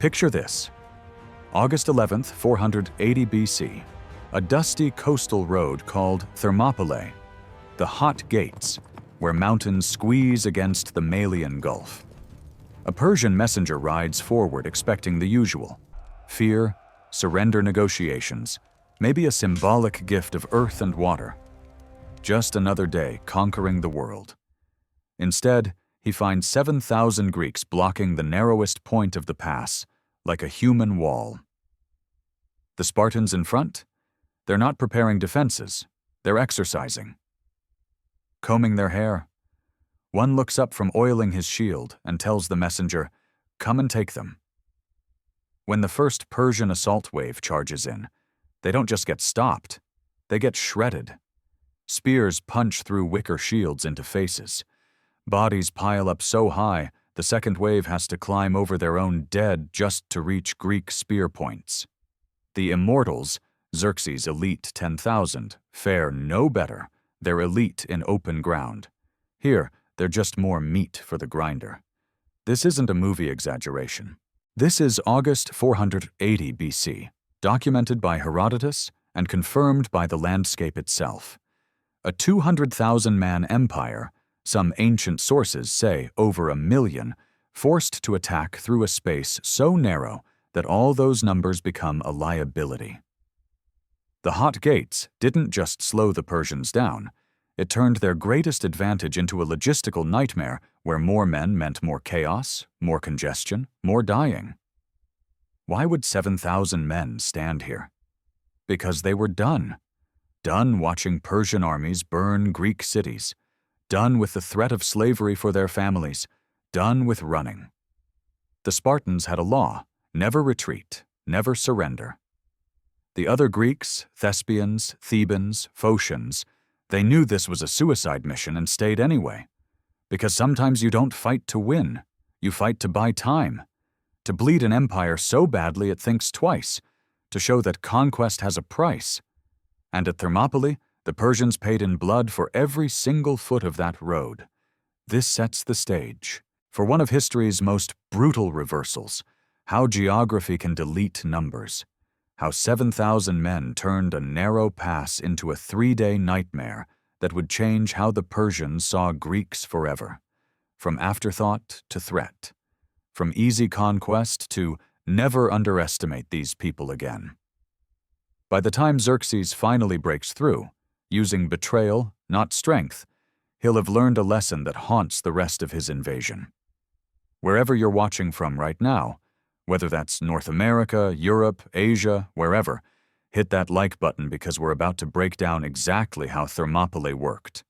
Picture this. August 11th, 480 BC. A dusty coastal road called Thermopylae, the Hot Gates, where mountains squeeze against the Malian Gulf. A Persian messenger rides forward expecting the usual: fear, surrender negotiations, maybe a symbolic gift of earth and water. Just another day conquering the world. Instead, he finds 7,000 Greeks blocking the narrowest point of the pass, like a human wall. The Spartans in front? They're not preparing defenses, they're exercising. Combing their hair. One looks up from oiling his shield and tells the messenger, "Come and take them." When the first Persian assault wave charges in, they don't just get stopped, they get shredded. Spears punch through wicker shields into faces. Bodies pile up so high, the second wave has to climb over their own dead just to reach Greek spear points. The immortals, Xerxes' elite 10,000, fare no better. They're elite in open ground. Here, they're just more meat for the grinder. This isn't a movie exaggeration. This is August 480 BC, documented by Herodotus and confirmed by the landscape itself. A 200,000-man empire, some ancient sources say over 1 million, forced to attack through a space so narrow that all those numbers become a liability. The Hot Gates didn't just slow the Persians down, it turned their greatest advantage into a logistical nightmare where more men meant more chaos, more congestion, more dying. Why would 7,000 men stand here? Because they were done. Done watching Persian armies burn Greek cities. Done with the threat of slavery for their families. Done with running. The Spartans had a law: never retreat, never surrender. The other Greeks, Thespians, Thebans, Phocians, they knew this was a suicide mission and stayed anyway. Because sometimes you don't fight to win, you fight to buy time, to bleed an empire so badly it thinks twice, to show that conquest has a price. And at Thermopylae, the Persians paid in blood for every single foot of that road. This sets the stage for one of history's most brutal reversals: how geography can delete numbers. How 7,000 men turned a narrow pass into a 3-day nightmare that would change how the Persians saw Greeks forever. From afterthought to threat. From easy conquest to never underestimate these people again. By the time Xerxes finally breaks through, using betrayal, not strength, he'll have learned a lesson that haunts the rest of his invasion. Wherever you're watching from right now, whether that's North America, Europe, Asia, wherever, hit that like button because we're about to break down exactly how Thermopylae worked.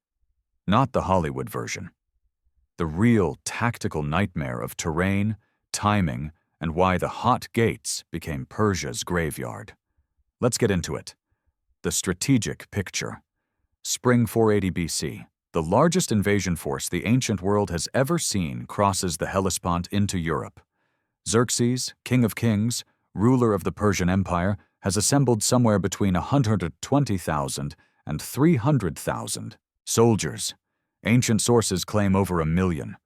Not the Hollywood version. The real tactical nightmare of terrain, timing, and why the Hot Gates became Persia's graveyard. Let's get into it. The strategic picture. Spring 480 BC, the largest invasion force the ancient world has ever seen crosses the Hellespont into Europe. Xerxes, king of kings, ruler of the Persian Empire, has assembled somewhere between 120,000 and 300,000 soldiers. Ancient sources claim over 1 million.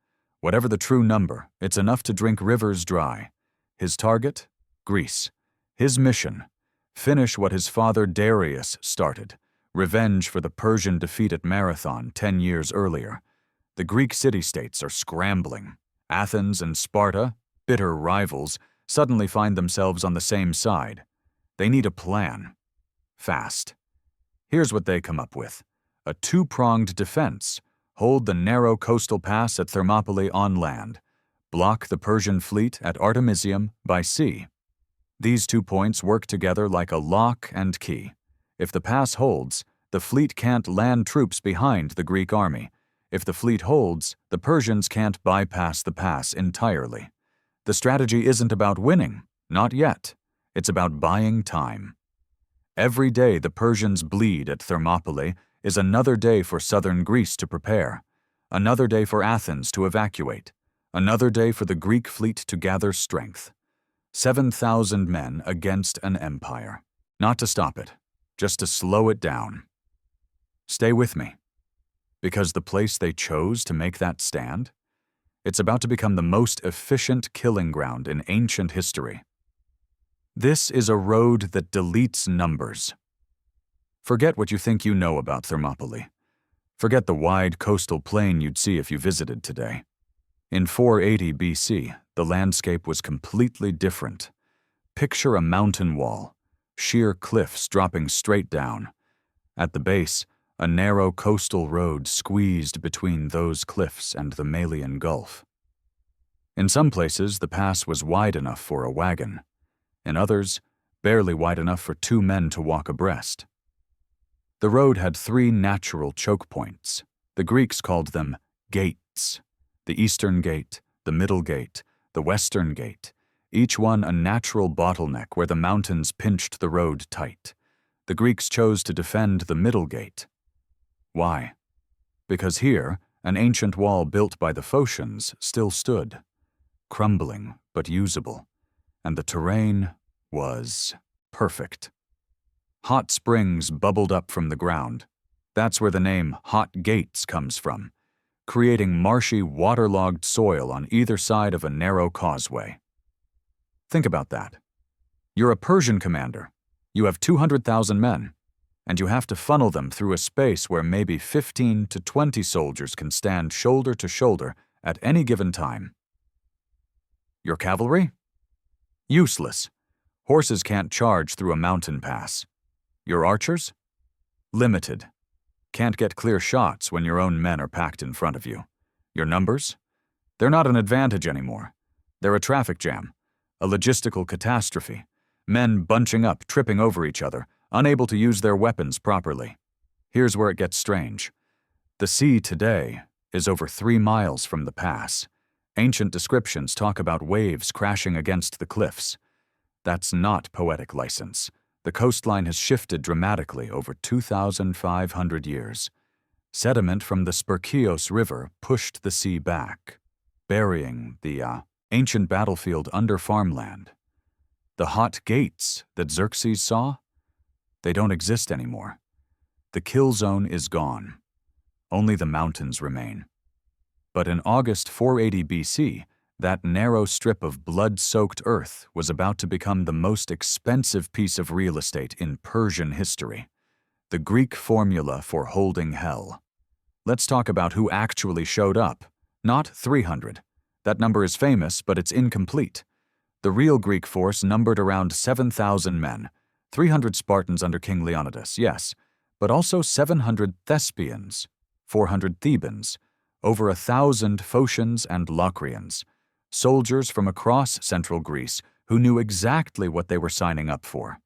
Whatever the true number, it's enough to drink rivers dry. His target? Greece. His mission? Finish what his father Darius started. Revenge for the Persian defeat at Marathon 10 years earlier. The Greek city-states are scrambling. Athens and Sparta, bitter rivals, suddenly find themselves on the same side. They need a plan. Fast. Here's what they come up with. A 2-pronged defense. Hold the narrow coastal pass at Thermopylae on land. Block the Persian fleet at Artemisium by sea. These 2 points work together like a lock and key. If the pass holds, the fleet can't land troops behind the Greek army. If the fleet holds, the Persians can't bypass the pass entirely. The strategy isn't about winning, not yet. It's about buying time. Every day the Persians bleed at Thermopylae is another day for southern Greece to prepare, another day for Athens to evacuate, another day for the Greek fleet to gather strength. 7,000 men against an empire. Not to stop it, just to slow it down. Stay with me. Because the place they chose to make that stand? It's about to become the most efficient killing ground in ancient history. This is a road that deletes numbers. Forget what you think you know about Thermopylae. Forget the wide coastal plain you'd see if you visited today. In 480 BC, the landscape was completely different. Picture a mountain wall, sheer cliffs dropping straight down. At the base, a narrow coastal road squeezed between those cliffs and the Malian Gulf. In some places, the pass was wide enough for a wagon. In others, barely wide enough for 2 men to walk abreast. The road had 3 natural choke points. The Greeks called them gates. The eastern gate, the middle gate, the western gate, each one a natural bottleneck where the mountains pinched the road tight. The Greeks chose to defend the middle gate. Why? Because here, an ancient wall built by the Phocians still stood, crumbling but usable, and the terrain was perfect. Hot springs bubbled up from the ground. That's where the name Hot Gates comes from, creating marshy, waterlogged soil on either side of a narrow causeway. Think about that. You're a Persian commander. You have 200,000 men, and you have to funnel them through a space where maybe 15 to 20 soldiers can stand shoulder to shoulder at any given time. Your cavalry? Useless. Horses can't charge through a mountain pass. Your archers? Limited. Can't get clear shots when your own men are packed in front of you. Your numbers? They're not an advantage anymore. They're a traffic jam, a logistical catastrophe, men bunching up, tripping over each other, unable to use their weapons properly. Here's where it gets strange. The sea today is over 3 miles from the pass. Ancient descriptions talk about waves crashing against the cliffs. That's not poetic license. The coastline has shifted dramatically over 2,500 years. Sediment from the Spercheios River pushed the sea back, burying the ancient battlefield under farmland. The hot gates that Xerxes saw? They don't exist anymore. The kill zone is gone. Only the mountains remain. But in August 480 BC, that narrow strip of blood-soaked earth was about to become the most expensive piece of real estate in Persian history. The Greek formula for holding hell. Let's talk about who actually showed up. Not 300. That number is famous, but it's incomplete. The real Greek force numbered around 7,000 men. 300 Spartans under King Leonidas, yes, but also 700 Thespians, 400 Thebans, over 1,000 Phocians and Locrians, soldiers from across central Greece who knew exactly what they were signing up for.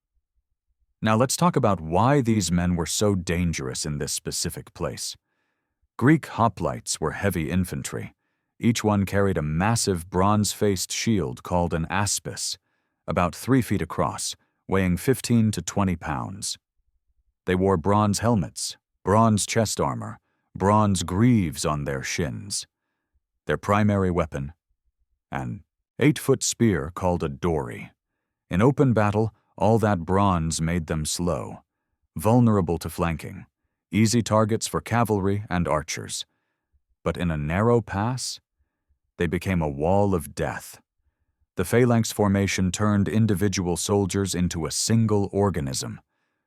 Now let's talk about why these men were so dangerous in this specific place. Greek hoplites were heavy infantry. Each one carried a massive bronze-faced shield called an aspis, about 3 feet across, weighing 15 to 20 pounds. They wore bronze helmets, bronze chest armor, bronze greaves on their shins. Their primary weapon, an 8-foot spear called a dory. In open battle, all that bronze made them slow, vulnerable to flanking, easy targets for cavalry and archers. But in a narrow pass, they became a wall of death. The phalanx formation turned individual soldiers into a single organism.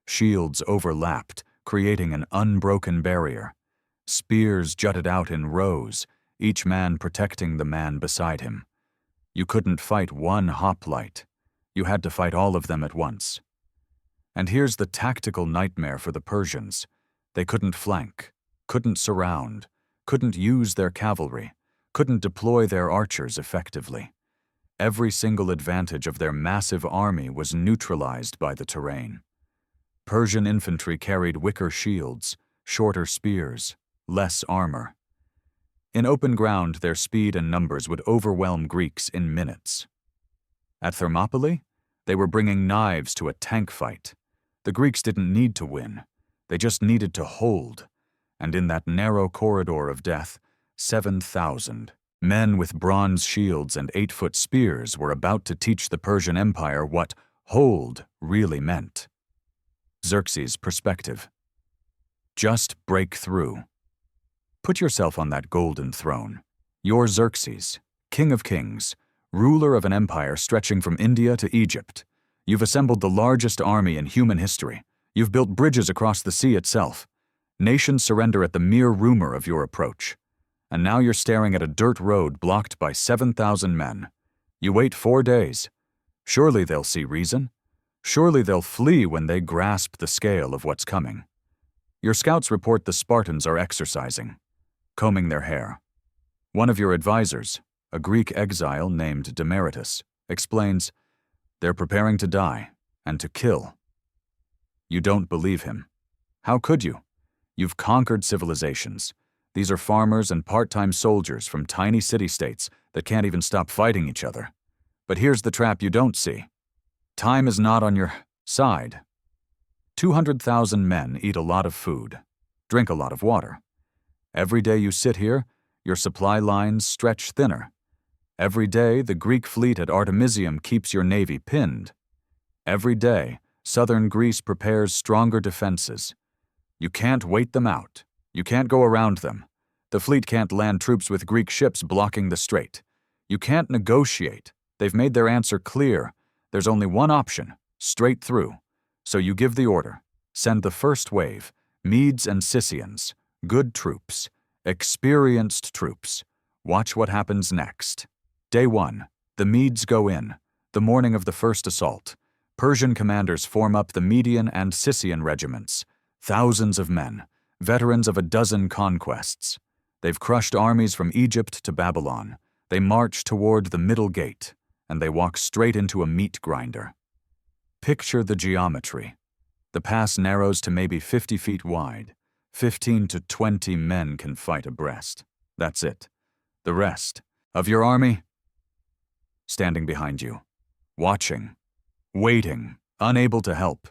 Shields overlapped, creating an unbroken barrier. Spears jutted out in rows, each man protecting the man beside him. You couldn't fight one hoplite. You had to fight all of them at once. And here's the tactical nightmare for the Persians. They couldn't flank, couldn't surround, couldn't use their cavalry, couldn't deploy their archers effectively. Every single advantage of their massive army was neutralized by the terrain. Persian infantry carried wicker shields, shorter spears, less armor. In open ground, their speed and numbers would overwhelm Greeks in minutes. At Thermopylae, they were bringing knives to a tank fight. The Greeks didn't need to win. They just needed to hold. And in that narrow corridor of death, 7,000 men with bronze shields and 8-foot spears were about to teach the Persian Empire what hold really meant. Xerxes' perspective. Just break through. Put yourself on that golden throne. You're Xerxes, king of kings, ruler of an empire stretching from India to Egypt. You've assembled the largest army in human history. You've built bridges across the sea itself. Nations surrender at the mere rumor of your approach. And now you're staring at a dirt road blocked by 7,000 men. You wait 4 days. Surely they'll see reason. Surely they'll flee when they grasp the scale of what's coming. Your scouts report the Spartans are exercising, combing their hair. One of your advisors, a Greek exile named Demaratus, explains, they're preparing to die and to kill. You don't believe him. How could you? You've conquered civilizations. These are farmers and part-time soldiers from tiny city-states that can't even stop fighting each other. But here's the trap you don't see. Time is not on your side. 200,000 men eat a lot of food, drink a lot of water. Every day you sit here, your supply lines stretch thinner. Every day, the Greek fleet at Artemisium keeps your navy pinned. Every day, southern Greece prepares stronger defenses. You can't wait them out. You can't go around them. The fleet can't land troops with Greek ships blocking the strait. You can't negotiate. They've made their answer clear. There's only one option, straight through. So you give the order. Send the first wave, Medes and Scythians, good troops, experienced troops. Watch what happens next. Day 1, the Medes go in, the morning of the first assault. Persian commanders form up the Median and Scythian regiments, thousands of men, veterans of a dozen conquests. They've crushed armies from Egypt to Babylon. They march toward the middle gate, and they walk straight into a meat grinder. Picture the geometry. The pass narrows to maybe 50 feet wide. 15 to 20 men can fight abreast. That's it. The rest of your army? Standing behind you, watching, waiting, unable to help.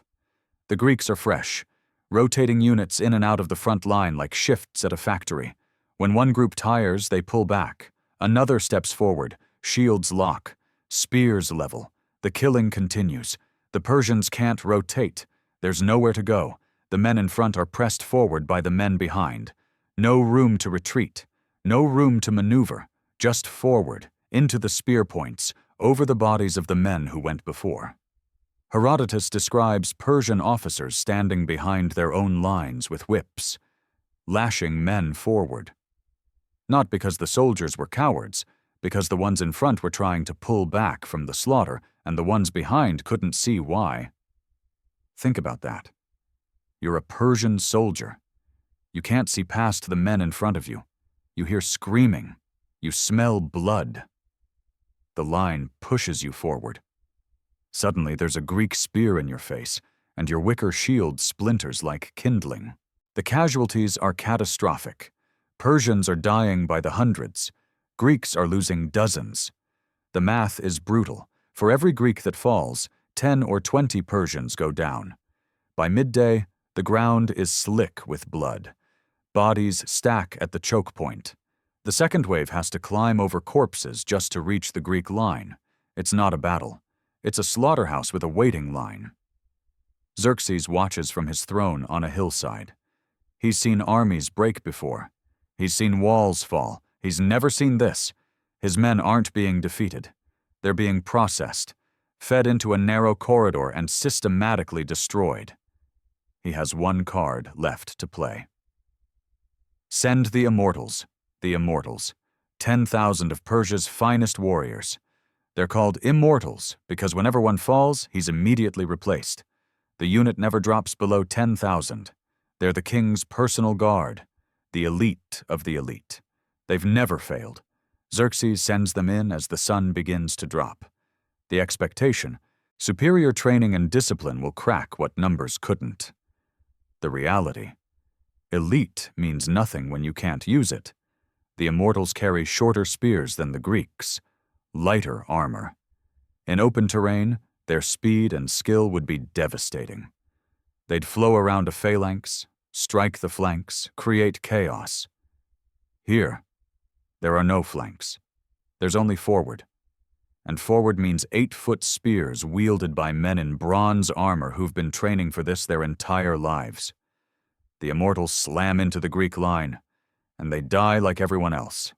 The Greeks are fresh, rotating units in and out of the front line like shifts at a factory. When one group tires, they pull back. Another steps forward, shields lock, spears level. The killing continues. The Persians can't rotate. There's nowhere to go. The men in front are pressed forward by the men behind. No room to retreat. No room to maneuver. Just forward, into the spear points, over the bodies of the men who went before. Herodotus describes Persian officers standing behind their own lines with whips, lashing men forward. Not because the soldiers were cowards, because the ones in front were trying to pull back from the slaughter, and the ones behind couldn't see why. Think about that. You're a Persian soldier. You can't see past the men in front of you. You hear screaming. You smell blood. The line pushes you forward. Suddenly there's a Greek spear in your face, and your wicker shield splinters like kindling. The casualties are catastrophic. Persians are dying by the hundreds. Greeks are losing dozens. The math is brutal. For every Greek that falls, 10 or 20 Persians go down. By midday, the ground is slick with blood. Bodies stack at the choke point. The second wave has to climb over corpses just to reach the Greek line. It's not a battle. It's a slaughterhouse with a waiting line. Xerxes watches from his throne on a hillside. He's seen armies break before. He's seen walls fall. He's never seen this. His men aren't being defeated. They're being processed, fed into a narrow corridor and systematically destroyed. He has one card left to play. Send the immortals. The immortals. 10,000 of Persia's finest warriors. They're called immortals because whenever one falls, he's immediately replaced. The unit never drops below 10,000. They're the king's personal guard, the elite of the elite. They've never failed. Xerxes sends them in as the sun begins to drop. The expectation, superior training and discipline will crack what numbers couldn't. The reality, elite means nothing when you can't use it. The immortals carry shorter spears than the Greeks, lighter armor. In open terrain, their speed and skill would be devastating. They'd flow around a phalanx, strike the flanks, create chaos. Here, there are no flanks. There's only forward. And forward means 8-foot spears wielded by men in bronze armor who've been training for this their entire lives. The immortals slam into the Greek line, and they die like everyone else.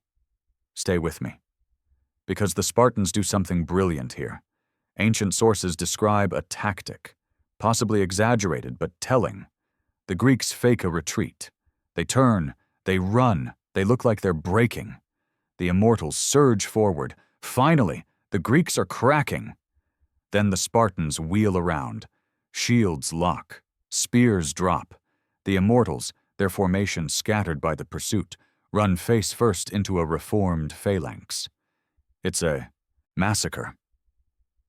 Stay with me. Because the Spartans do something brilliant here. Ancient sources describe a tactic, possibly exaggerated but telling. The Greeks fake a retreat. They turn, they run, they look like they're breaking. The immortals surge forward. Finally, the Greeks are cracking. Then the Spartans wheel around. Shields lock. Spears drop. The immortals, their formation scattered by the pursuit, run face first into a reformed phalanx. It's a massacre.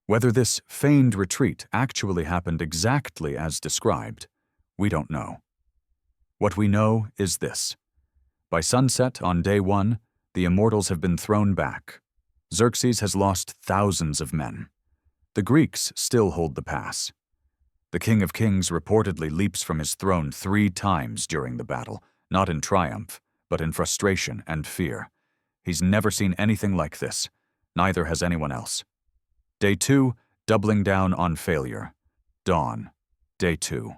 Whether this feigned retreat actually happened exactly as described, we don't know. What we know is this. By sunset on day 1, the immortals have been thrown back. Xerxes has lost thousands of men. The Greeks still hold the pass. The King of Kings reportedly leaps from his throne 3 times during the battle, not in triumph, but in frustration and fear. He's never seen anything like this. Neither has anyone else. Day 2, doubling down on failure. Dawn. Day 2.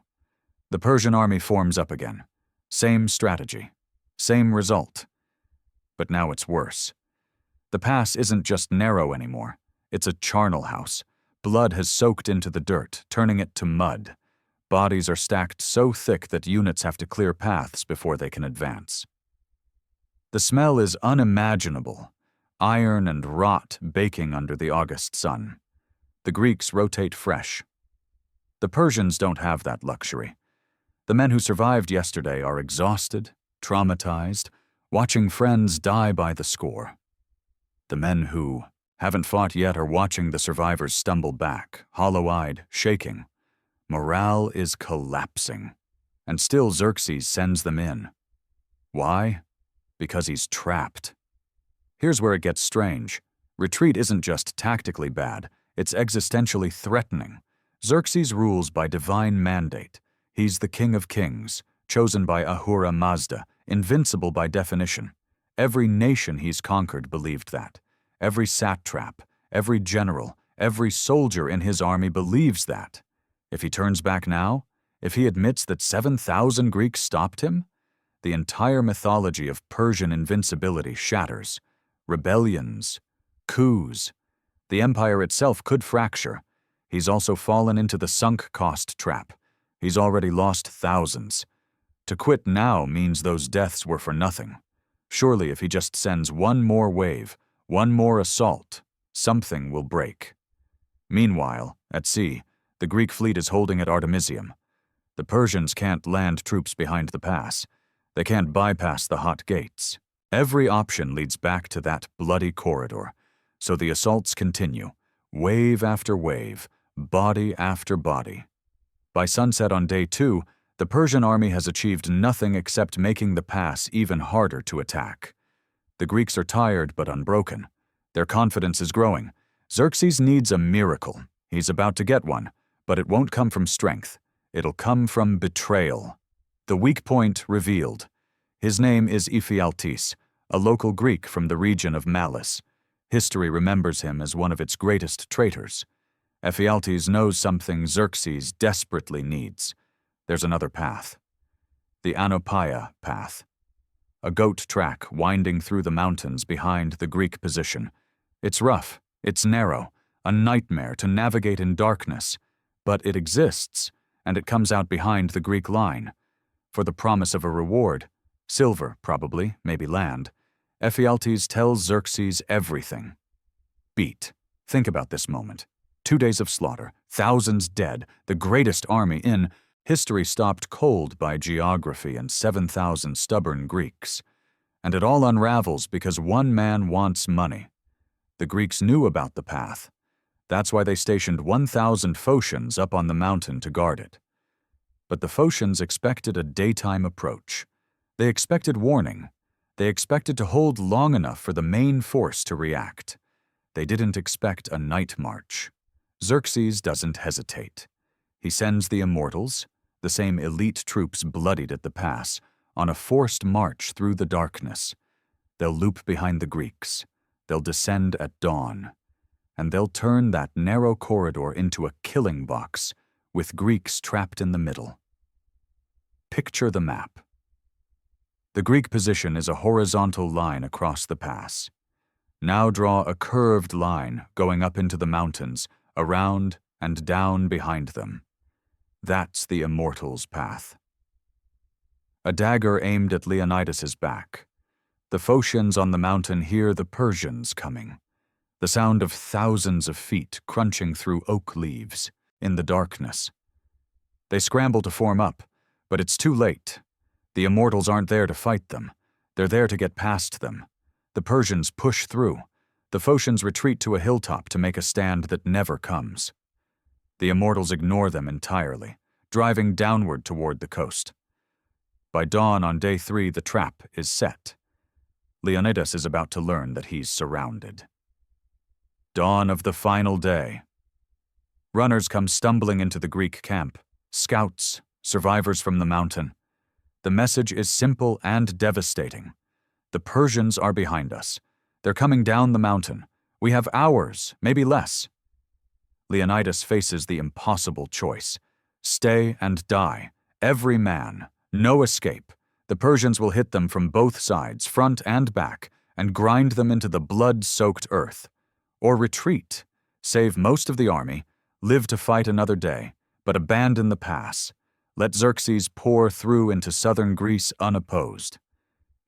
The Persian army forms up again. Same strategy. Same result. But now it's worse. The pass isn't just narrow anymore. It's a charnel house. Blood has soaked into the dirt, turning it to mud. Bodies are stacked so thick that units have to clear paths before they can advance. The smell is unimaginable. Iron and rot baking under the August sun. The Greeks rotate fresh. The Persians don't have that luxury. The men who survived yesterday are exhausted, traumatized, watching friends die by the score. The men who haven't fought yet are watching the survivors stumble back, hollow-eyed, shaking. Morale is collapsing. And still Xerxes sends them in. Why? Because he's trapped. Here's where it gets strange. Retreat isn't just tactically bad, it's existentially threatening. Xerxes rules by divine mandate. He's the King of Kings, chosen by Ahura Mazda, invincible by definition. Every nation he's conquered believed that. Every satrap, every general, every soldier in his army believes that. If he turns back now, if he admits that 7,000 Greeks stopped him, the entire mythology of Persian invincibility shatters. Rebellions, coups. The empire itself could fracture. He's also fallen into the sunk cost trap. He's already lost thousands. To quit now means those deaths were for nothing. Surely if he just sends one more wave, one more assault, something will break. Meanwhile, at sea, the Greek fleet is holding at Artemisium. The Persians can't land troops behind the pass. They can't bypass the hot gates. Every option leads back to that bloody corridor. So the assaults continue, wave after wave, body after body. By sunset on day 2, the Persian army has achieved nothing except making the pass even harder to attack. The Greeks are tired but unbroken. Their confidence is growing. Xerxes needs a miracle. He's about to get one, but it won't come from strength. It'll come from betrayal. The weak point revealed. His name is Ephialtes, a local Greek from the region of Malice. History remembers him as one of its greatest traitors. Ephialtes knows something Xerxes desperately needs. There's another path. The Anopaia path. A goat track winding through the mountains behind the Greek position. It's rough, it's narrow, a nightmare to navigate in darkness. But it exists, and it comes out behind the Greek line. For the promise of a reward, silver probably, maybe land, Ephialtes tells Xerxes everything. Beat. Think about this moment. 2 days of slaughter, thousands dead, the greatest army in history stopped cold by geography and 7,000 stubborn Greeks. And it all unravels because one man wants money. The Greeks knew about the path. That's why they stationed 1,000 Phocians up on the mountain to guard it. But the Phocians expected a daytime approach. They expected warning. They expected to hold long enough for the main force to react. They didn't expect a night march. Xerxes doesn't hesitate. He sends the immortals, the same elite troops bloodied at the pass, on a forced march through the darkness. They'll loop behind the Greeks. They'll descend at dawn. And they'll turn that narrow corridor into a killing box, with Greeks trapped in the middle. Picture the map. The Greek position is a horizontal line across the pass. Now draw a curved line going up into the mountains, around and down behind them. That's the immortal's path. A dagger aimed at Leonidas's back. The Phocians on the mountain hear the Persians coming. The sound of thousands of feet crunching through oak leaves in the darkness. They scramble to form up, but it's too late. The immortals aren't there to fight them. They're there to get past them. The Persians push through. The Phocians retreat to a hilltop to make a stand that never comes. The immortals ignore them entirely, driving downward toward the coast. By dawn on day 3, the trap is set. Leonidas is about to learn that he's surrounded. Dawn of the final day. Runners come stumbling into the Greek camp. Scouts, survivors from the mountain. The message is simple and devastating. The Persians are behind us. They're coming down the mountain. We have hours, maybe less. Leonidas faces the impossible choice. Stay and die. Every man. No escape. The Persians will hit them from both sides, front and back, and grind them into the blood-soaked earth. Or retreat, save most of the army, live to fight another day, but abandon the pass. Let Xerxes pour through into southern Greece unopposed.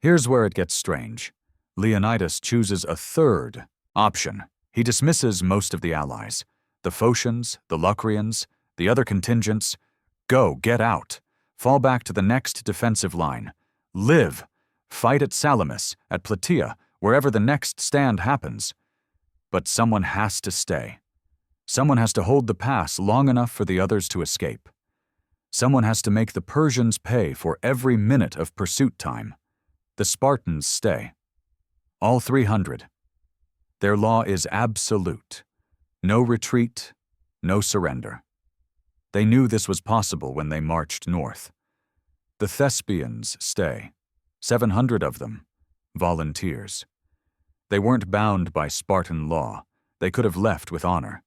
Here's where it gets strange. Leonidas chooses a third option. He dismisses most of the allies. The Phocians, the Locrians, the other contingents. Go, get out. Fall back to the next defensive line. Live. Fight at Salamis, at Plataea, wherever the next stand happens. But someone has to stay. Someone has to hold the pass long enough for the others to escape. Someone has to make the Persians pay for every minute of pursuit time. The Spartans stay. All 300. Their law is absolute. No retreat, no surrender. They knew this was possible when they marched north. The Thespians stay. 700 of them. Volunteers. They weren't bound by Spartan law. They could have left with honor.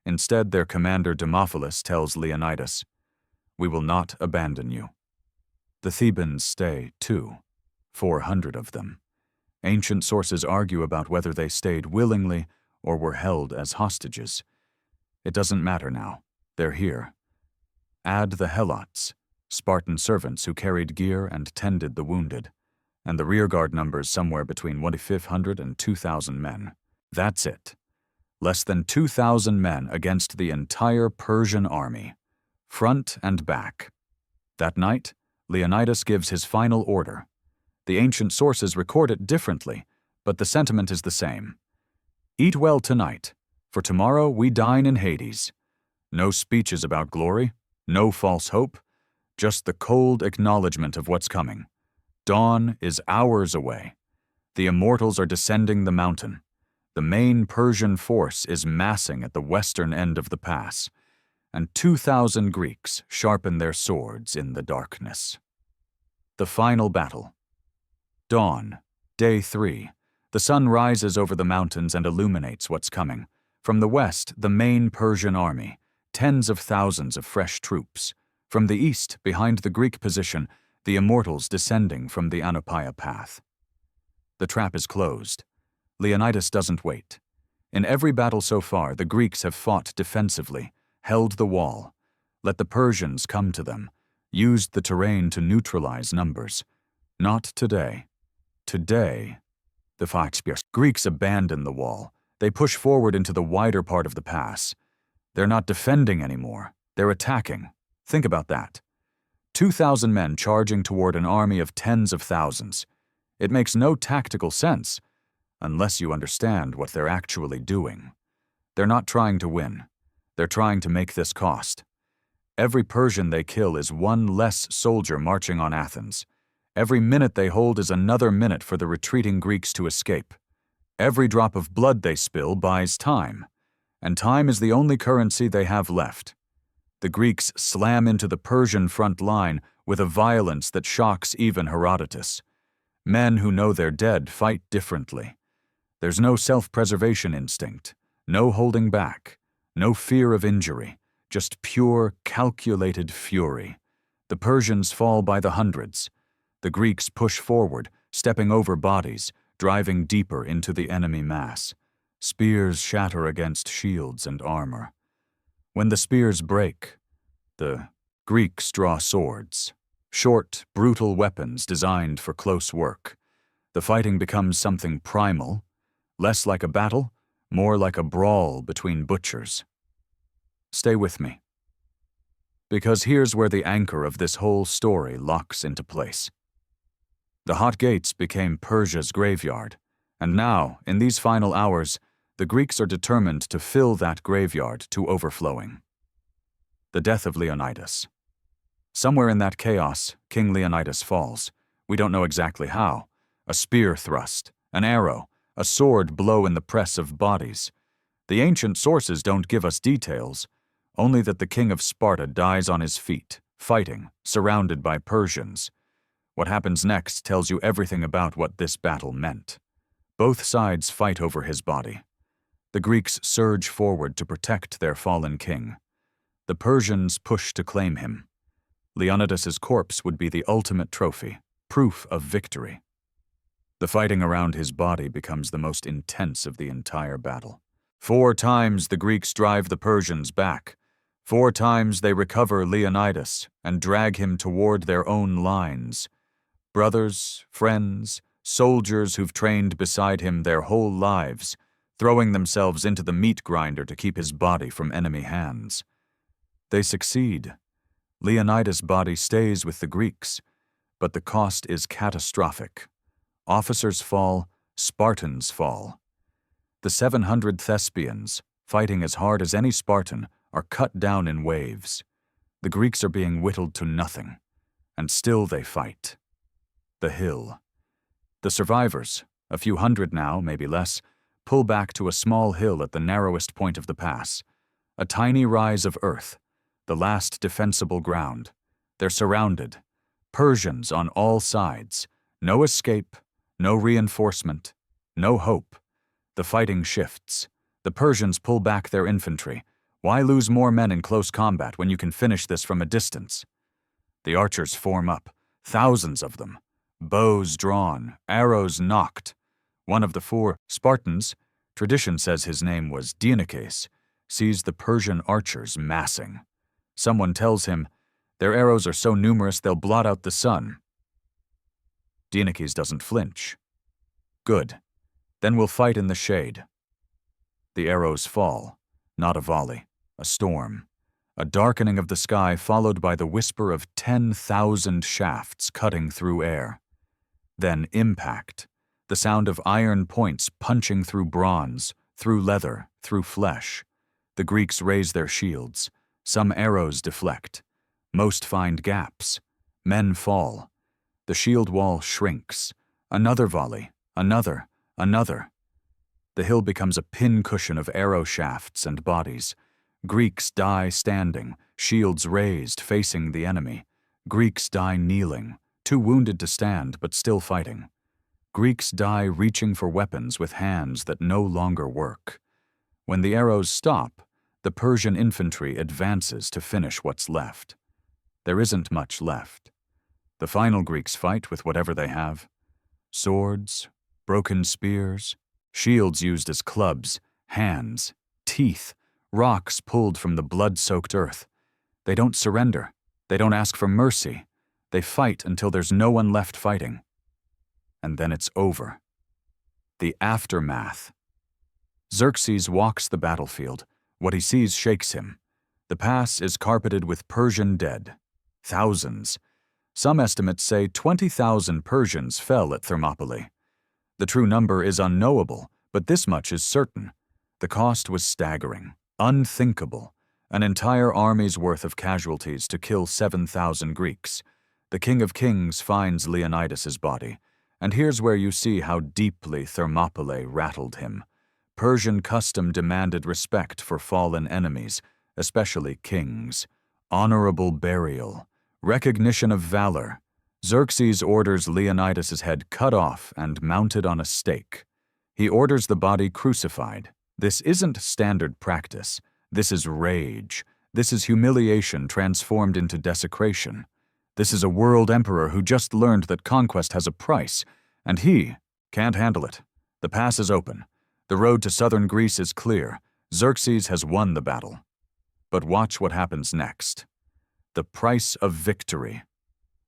Instead, their commander Demophilus tells Leonidas, "We will not abandon you." The Thebans stay, too. 400 of them. Ancient sources argue about whether they stayed willingly or were held as hostages. It doesn't matter now. They're here. Add the Helots, Spartan servants who carried gear and tended the wounded, and the rearguard numbers somewhere between 1,500 and 2,000 men. That's it. Less than 2,000 men against the entire Persian army, front and back. That night, Leonidas gives his final order. The ancient sources record it differently, but the sentiment is the same. Eat well tonight, for tomorrow we dine in Hades. No speeches about glory, no false hope, just the cold acknowledgement of what's coming. Dawn is hours away. The immortals are descending the mountain. The main Persian force is massing at the western end of the pass, and 2,000 Greeks sharpen their swords in the darkness. The final battle. Dawn, day 3. The sun rises over the mountains and illuminates what's coming. From the west, the main Persian army, tens of thousands of fresh troops. From the east, behind the Greek position, the immortals descending from the Anopaea path. The trap is closed. Leonidas doesn't wait. In every battle so far, the Greeks have fought defensively, held the wall, let the Persians come to them, used the terrain to neutralize numbers. Not today. Today, the Greeks abandon the wall. They push forward into the wider part of the pass. They're not defending anymore. They're attacking. Think about that. 2,000 men charging toward an army of tens of thousands. It makes no tactical sense, unless you understand what they're actually doing. They're not trying to win. They're trying to make this cost. Every Persian they kill is one less soldier marching on Athens. Every minute they hold is another minute for the retreating Greeks to escape. Every drop of blood they spill buys time, and time is the only currency they have left. The Greeks slam into the Persian front line with a violence that shocks even Herodotus. Men who know they're dead fight differently. There's no self-preservation instinct, no holding back, no fear of injury, just pure, calculated fury. The Persians fall by the hundreds. The Greeks push forward, stepping over bodies, driving deeper into the enemy mass. Spears shatter against shields and armor. When the spears break, the Greeks draw swords, short, brutal weapons designed for close work. The fighting becomes something primal, less like a battle, more like a brawl between butchers. Stay with me, because here's where the anchor of this whole story locks into place. The Hot Gates became Persia's graveyard, and now, in these final hours, the Greeks are determined to fill that graveyard to overflowing. The death of Leonidas. Somewhere in that chaos, King Leonidas falls. We don't know exactly how. A spear thrust, an arrow, a sword blow in the press of bodies. The ancient sources don't give us details, only that the king of Sparta dies on his feet, fighting, surrounded by Persians. What happens next tells you everything about what this battle meant. Both sides fight over his body. The Greeks surge forward to protect their fallen king. The Persians push to claim him. Leonidas's corpse would be the ultimate trophy, proof of victory. The fighting around his body becomes the most intense of the entire battle. 4 times the Greeks drive the Persians back. 4 times they recover Leonidas and drag him toward their own lines. Brothers, friends, soldiers who've trained beside him their whole lives, throwing themselves into the meat grinder to keep his body from enemy hands. They succeed. Leonidas' body stays with the Greeks, but the cost is catastrophic. Officers fall, Spartans fall. The 700 Thespians, fighting as hard as any Spartan, are cut down in waves. The Greeks are being whittled to nothing, and still they fight. The hill. The survivors, a few hundred now, maybe less, pull back to a small hill at the narrowest point of the pass. A tiny rise of earth, the last defensible ground. They're surrounded. Persians on all sides. No escape, no reinforcement, no hope. The fighting shifts. The Persians pull back their infantry. Why lose more men in close combat when you can finish this from a distance? The archers form up, thousands of them. Bows drawn, arrows nocked. One of the 4 Spartans, tradition says his name was Dienekes, sees the Persian archers massing. Someone tells him, their arrows are so numerous they'll blot out the sun. Dienekes doesn't flinch. Good. Then we'll fight in the shade. The arrows fall, not a volley, a storm. A darkening of the sky followed by the whisper of 10,000 shafts cutting through air. Then impact, the sound of iron points punching through bronze, through leather, through flesh. The Greeks raise their shields. Some arrows deflect. Most find gaps. Men fall. The shield wall shrinks. Another volley, another. The hill becomes a pincushion of arrow shafts and bodies. Greeks die standing, shields raised, facing the enemy. Greeks die kneeling, too wounded to stand but still fighting. Greeks die reaching for weapons with hands that no longer work. When the arrows stop, the Persian infantry advances to finish what's left. There isn't much left. The final Greeks fight with whatever they have. Swords, broken spears, shields used as clubs, hands, teeth, rocks pulled from the blood-soaked earth. They don't surrender. They don't ask for mercy. They fight until there's no one left fighting. And then it's over. The aftermath. Xerxes walks the battlefield. What he sees shakes him. The pass is carpeted with Persian dead. Thousands. Some estimates say 20,000 Persians fell at Thermopylae. The true number is unknowable, but this much is certain. The cost was staggering, unthinkable. An entire army's worth of casualties to kill 7,000 Greeks. The King of Kings finds Leonidas's body, and here's where you see how deeply Thermopylae rattled him. Persian custom demanded respect for fallen enemies, especially kings. Honorable burial, recognition of valor. Xerxes orders Leonidas's head cut off and mounted on a stake. He orders the body crucified. This isn't standard practice. This is rage. This is humiliation transformed into desecration. This is a world emperor who just learned that conquest has a price, and he, Can't handle it. The pass is open. The road to southern Greece is clear. Xerxes has won the battle. But watch what happens next. The price of victory.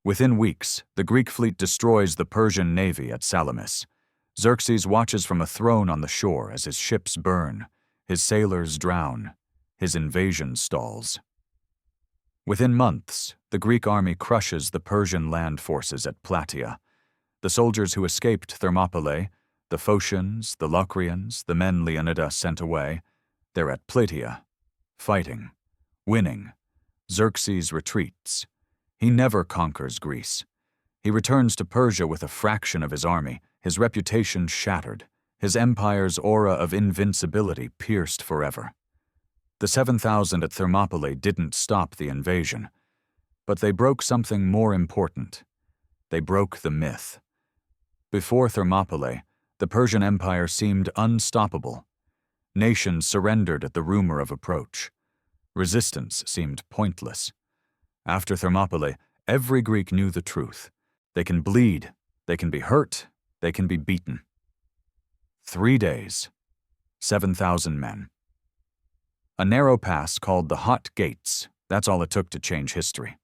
Within weeks, the Greek fleet destroys the Persian navy at Salamis. Xerxes watches from a throne on the shore as his ships burn, his sailors drown, his invasion stalls. Within months, the Greek army crushes the Persian land forces at Plataea. The soldiers who escaped Thermopylae, the Phocians, the Locrians, the men Leonidas sent away, they're at Plataea, fighting, winning. Xerxes retreats. He never conquers Greece. He returns to Persia with a fraction of his army, his reputation shattered, his empire's aura of invincibility pierced forever. The 7,000 at Thermopylae didn't stop the invasion, but they broke something more important. They broke the myth. Before Thermopylae, the Persian Empire seemed unstoppable. Nations surrendered at the rumor of approach. Resistance seemed pointless. After Thermopylae, every Greek knew the truth. They can bleed, they can be hurt, they can be beaten. 3 days, 7,000 men. A narrow pass called the Hot Gates, that's all it took to change history.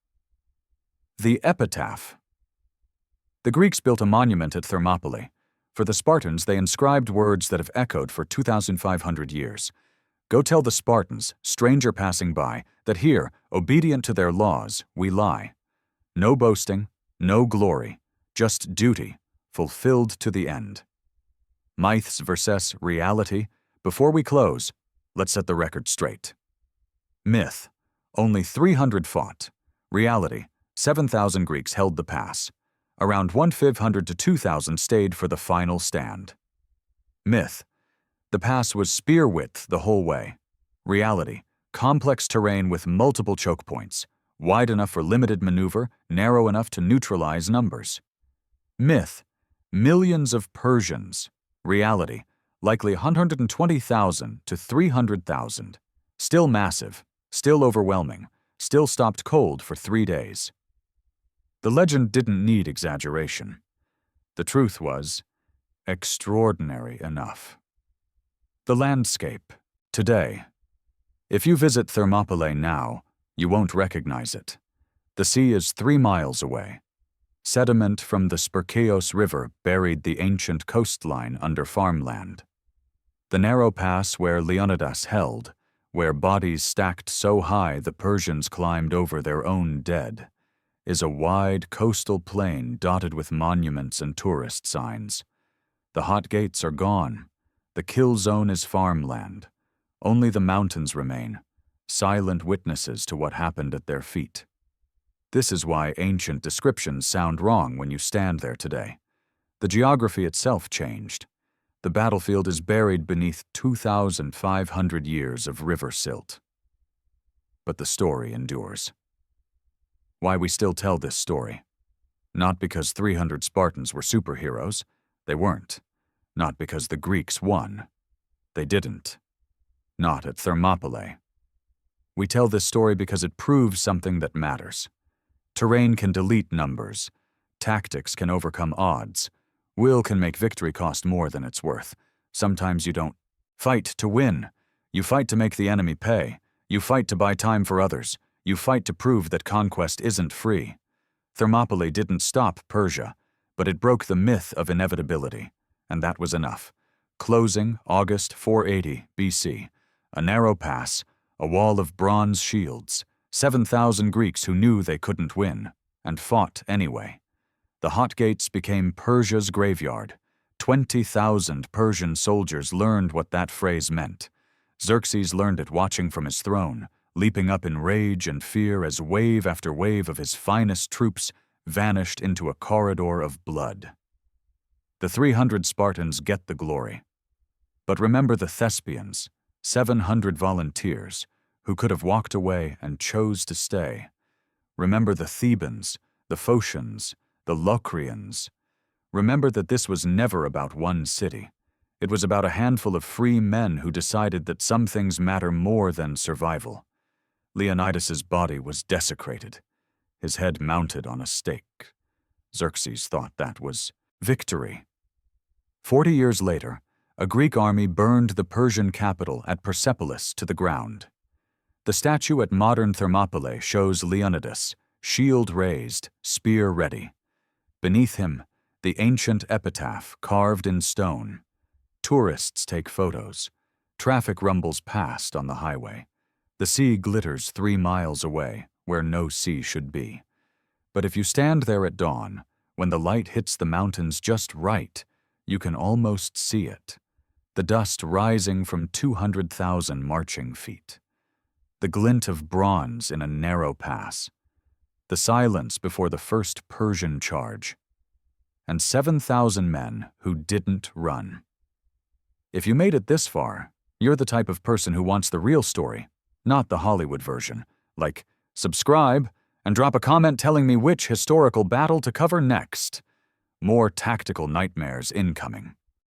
The epitaph. The Greeks built a monument at Thermopylae. For the Spartans, they inscribed words that have echoed for 2,500 years. Go tell the Spartans, stranger passing by, that here, obedient to their laws, we lie. No boasting, no glory, just duty, fulfilled to the end. Myths versus reality. Before we close, let's set the record straight. Myth, only 300 fought. Reality, 7,000 Greeks held the pass. Around 1,500 to 2,000 stayed for the final stand. Myth, the pass was spear width the whole way. Reality, complex terrain with multiple choke points, wide enough for limited maneuver, narrow enough to neutralize numbers. Myth, millions of Persians. Reality, likely 120,000 to 300,000. Still massive, still overwhelming, still stopped cold for 3 days. The legend didn't need exaggeration. The truth was extraordinary enough. The landscape, today. If you visit Thermopylae now, you won't recognize it. The sea is 3 miles away. Sediment from the Spercheios River buried the ancient coastline under farmland. The narrow pass where Leonidas held, where bodies stacked so high the Persians climbed over their own dead, is a wide coastal plain dotted with monuments and tourist signs. The Hot Gates are gone. The kill zone is farmland. Only the mountains remain, silent witnesses to what happened at their feet. This is why ancient descriptions sound wrong when you stand there today. The geography itself changed. The battlefield is buried beneath 2,500 years of river silt. But the story endures. Why we still tell this story? Not because 300 Spartans were superheroes. They weren't. Not because the Greeks won. They didn't. Not at Thermopylae. We tell this story because it proves something that matters. Terrain can delete numbers. Tactics can overcome odds. Will can make victory cost more than it's worth. Sometimes you don't fight to win. You fight to make the enemy pay. You fight to buy time for others. You fight to prove that conquest isn't free. Thermopylae didn't stop Persia, but it broke the myth of inevitability, and that was enough. Closing August 480 BC. A narrow pass, a wall of bronze shields, 7,000 Greeks who knew they couldn't win, and fought anyway. The Hot Gates became Persia's graveyard. 20,000 Persian soldiers learned what that phrase meant. Xerxes learned it watching from his throne, leaping up in rage and fear as wave after wave of his finest troops vanished into a corridor of blood. The 300 Spartans get the glory. But remember the Thespians, 700 volunteers, who could have walked away and chose to stay. Remember the Thebans, the Phocians, the Locrians. Remember that this was never about one city. It was about a handful of free men who decided that some things matter more than survival. Leonidas's body was desecrated, his head mounted on a stake. Xerxes thought that was victory. 40 years later, a Greek army burned the Persian capital at Persepolis to the ground. The statue at modern Thermopylae shows Leonidas, shield raised, spear ready. Beneath him, the ancient epitaph carved in stone. Tourists take photos. Traffic rumbles past on the highway. The sea glitters 3 miles away, where no sea should be. But if you stand there at dawn, when the light hits the mountains just right, you can almost see it. The dust rising from 200,000 marching feet. The glint of bronze in a narrow pass. The silence before the first Persian charge. And 7,000 men who didn't run. If you made it this far, you're the type of person who wants the real story, not the Hollywood version. Like, subscribe and drop a comment telling me which historical battle to cover next. More tactical nightmares incoming.